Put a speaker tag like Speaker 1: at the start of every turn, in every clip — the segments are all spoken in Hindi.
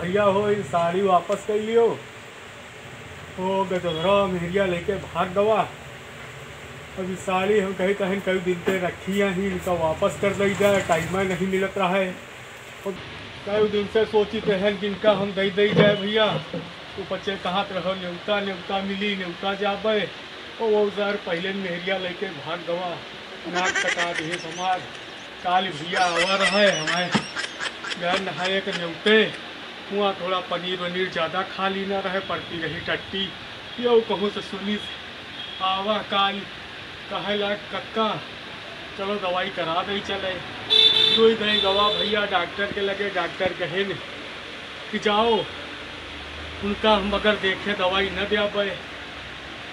Speaker 1: भैया हो ये साड़ी वापस कर लियो। ओ गजोधरा मेहरिया लेके भाग गवा। अभी साड़ी हम कहीं कहीं कई दिन से रखी ही इनका वापस कर दी जाए, टाइम नहीं मिलत रहा है। और कई दिन से सोची थे हैं कि इनका हम दे दी जाए भैया। तो बच्चे कहाँ रहो, न्योता न्योता मिली न्योता जाबे। और वो सर पहले मेहरिया लेके भाग गवा। नाक कटा दिए समाज काल भैया आवा रहा है हमारे घर नहाए के न्योते। हुआ थोड़ा पनीर वनीर ज़्यादा खा ली ना रहे, पड़ती रही टट्टी। यो कहूँ से सुनी आवा काल कहे लाग कक्का चलो दवाई करा दे चले। दुई दही गवा भैया डॉक्टर के लगे। डॉक्टर कहे न कि जाओ उनका हम अगर देखे दवाई न दिया पाए।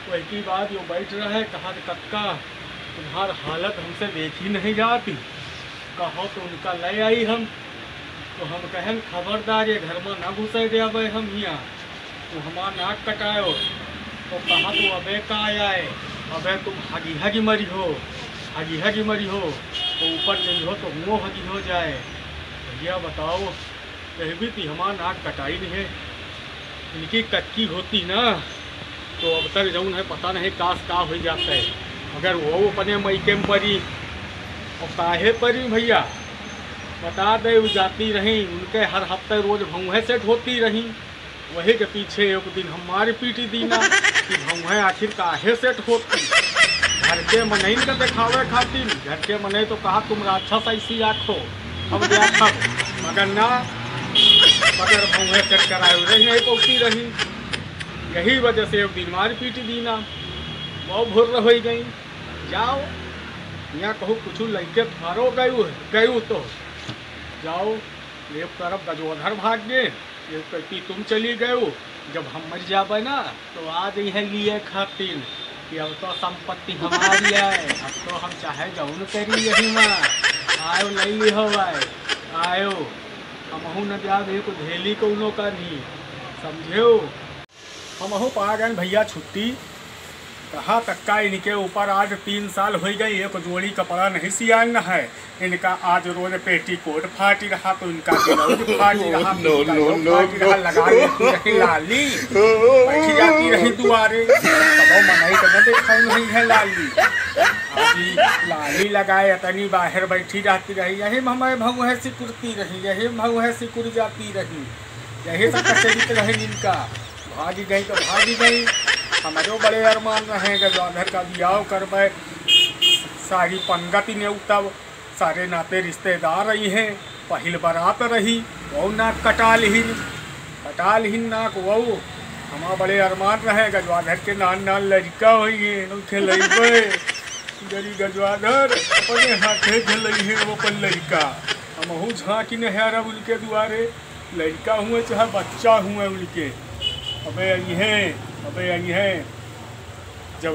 Speaker 1: वही की बात यो बैठ रहा है। कहा कक्का तुम्हार हालत हमसे देखी नहीं जाती, कहो तो उनका ले आई हम। तो हम कहें खबरदार ये घर में ना घुसे दिया भाई हम यहाँ। तो हमारा नाक कटायो तो कहा तो अबे का आया है, अबे तुम हगी हगी मरी हो, हगी हगी मरी हो तो ऊपर चली हो तो मुँह हगी हो जाए। भैया बताओ कह भी थी हमारा नाक कटाई नहीं है, इनकी कच्ची होती ना तो अब तक जौन है पता नहीं काश का हो जाता है। अगर वो अपने मैके में परी और काहे परी भैया बता दे वो जाती रही। उनके हर हफ्ते रोज भौहें सेट होती रही। वही के पीछे एक दिन हमारी पीटी दीना कि भौहें आखिर काहे सेट होती। घर के मनई का दिखावे खातिर, घर के मनई तो कहा तुम राक्षस ऐसी आखो हम देखो, मगर ना मगर भौहें सेट कराए रही नहीं पहुँचती रही। यही वजह से एक दिन मारी पीटी दीना बहुत भुर हो गई। जाओ यहाँ कहूँ कुछ लड़के थारो गयू तो जाओ। एक तरफ गजोधर भाग गए, एक कहती तुम चली गए। जब हम मर जाबे ना तो आज यह लिए खातिर कि अब तो संपत्ति हमारी है, अब तो हम चाहे जौन करी यही में आयो नहीं हो आयो हमहू न जा को धेली को उनो का नहीं समझे। हमहू पा गए भैया छुट्टी। कहा कक्का इनके ऊपर आज 3 साल हो गई, एक जोड़ी कपड़ा नहीं सियान है। इनका आज रोज पेटीकोट फाटी रहा तो इनका ब्लाउज फाटी रहा, लगा रही लाली बैठी जाती रही दुआरे। मनाई करना देखा नहीं है लाली, अभी लाली लगाए तनी बाहर बैठी जाती रही। यही हमारे भाव है सिकुड़ती रही, यही भाव है सिकुड़ जाती रही, यही सब चरित्र रहे इनका। भागी गई तो भागी गई। हमारे बड़े अरमान रहे गजोधर का ब्याह करवाए, सारी पंगति ने तब सारे नाते रिश्तेदार रही हैं। पहल बारात रही वो नाक कटाल ही नाक वो हमारे बड़े अरमान रहे गजोधर के नान नान लड़का हुई खेलेबे। गरी गजोधर अपने हाथे खेलई है वो अपन लड़का। हमहू झाँकी नहर उनके दुआरे लड़का हुए चाहे बच्चा हुए उनके। अबे आई है जब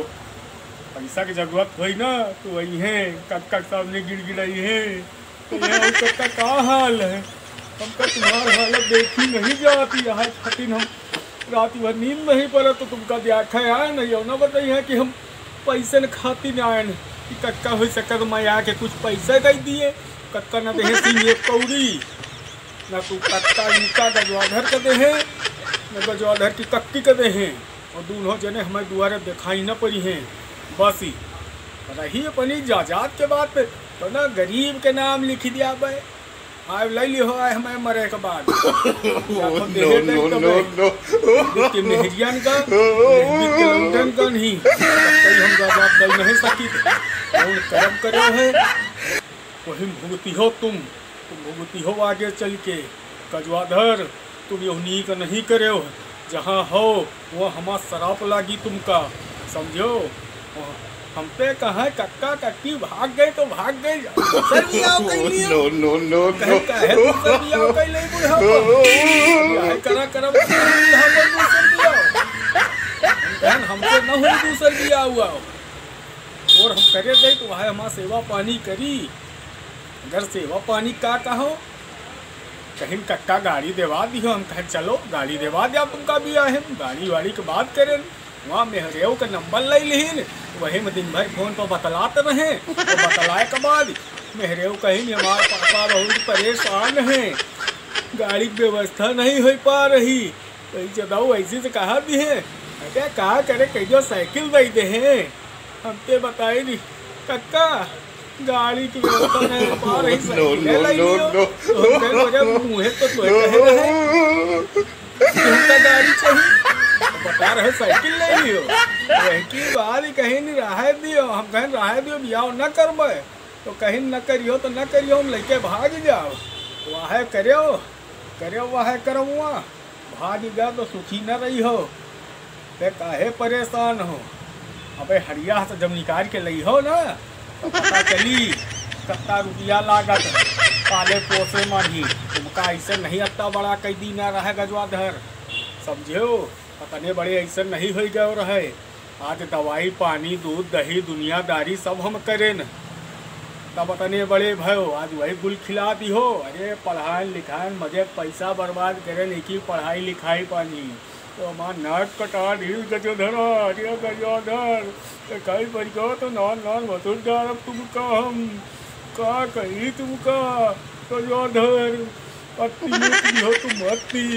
Speaker 1: पैसा की जरूरत हुई ना तो वही है कक्का सामने गिड़गिड़ाई है। कक्का का हाल है, हमका तुम्हारी हालत देखी नहीं जाती। आज खातिर हम रात भर नींद नहीं पड़ा तो तुमका देखा आए नहीं हो ना बताइए कि हम पैसे न खाती न आए कि कक्का हो सकर मैं आके कुछ पैसे दे दिए। कक्का न दे सिंह एक कौड़ी न तू कक्का इनका गजोधर का दे न गजोधर की कक्की का दे हैं। और दोनों जने हमें दुआरे दिखाई न पड़ी हैं। बस ही रही अपनी जायदाद के बात पे तो ना गरीब के नाम लिख दिया भाई आए ले ली हो आए हमें मरे के बाद मेहरियन का नहीं हम जायदाद दे नहीं सकी कर्म करे है वही भुगती हो तुम भुगती हो आगे चल के। गजोधर तुम योनी का नहीं करे हो, जहाँ हो वो हमारा शराप लागी तुमका समझो। हम पे कहा कक्का कक्की भाग गए तो भाग गए। हमसे न हो दूसर दिया हुआ और हम करे गए तो वह हमारा सेवा पानी करी। अगर सेवा पानी का कहो कहीं कक्का गाड़ी देवा दी हो, हम कहें चलो गाड़ी देवा दिया तुमका भी आए गाड़ी वाड़ी के बात करें। वहाँ मेहरेव का नंबर ले लीन वही में दिन भर फोन पर बतलाते रहे। तो बतलाए के बाद मेहरेव कहीं हमारे पापा बहुत परेशान हैं गाड़ी की व्यवस्था नहीं हो पा रही। पैसे दाऊ ऐसे से कहा दी है, अरे कहा करे कहियो साइकिल दे दे हैं हमते बताए नहीं कक्का। गाड़ी की व्यवस्था नहीं हो पा रही, साइकिल लाई लियो तो मुहे तो कहे रहे तुमका गाड़ी चाहिए बता रहे साइकिल ले लियो। की गाड़ी कहीं नहीं रहा दियो, हम कहीं रहा दियो बियाह न करबे तो कहीं न करियो तो न करियो, हम लेके भाग जाओ। वाह करो वाह करो वहाँ भाग गया तो सुखी न रही हो, बे काहे परेशान हो। अबे हरिया से जब निकाल के लई हो ना तो पता चली कितना रुपया लागत पाले पोसे माही। तुमका ऐसे नहीं अत्ता बड़ा कई दिन रहे गजवाधर, समझो पतने बड़े ऐसे नहीं हो गए रहे। आज दवाई पानी दूध दही दुनियादारी सब हम करें न, तब पतने बड़े भयो आज वही गुल खिला दी हो। अरे पढ़ाई लिखाई मजे पैसा बर्बाद करें एक ही पढ़ाई लिखाई पानी तो माँ नाक कटा दी गजोधर। अरे गजोधर कहीं पर गो तो नॉन नॉन मधुर डाल तुमका हम का कही तुमका गजोधर पत्ती हो तुम मत्ती।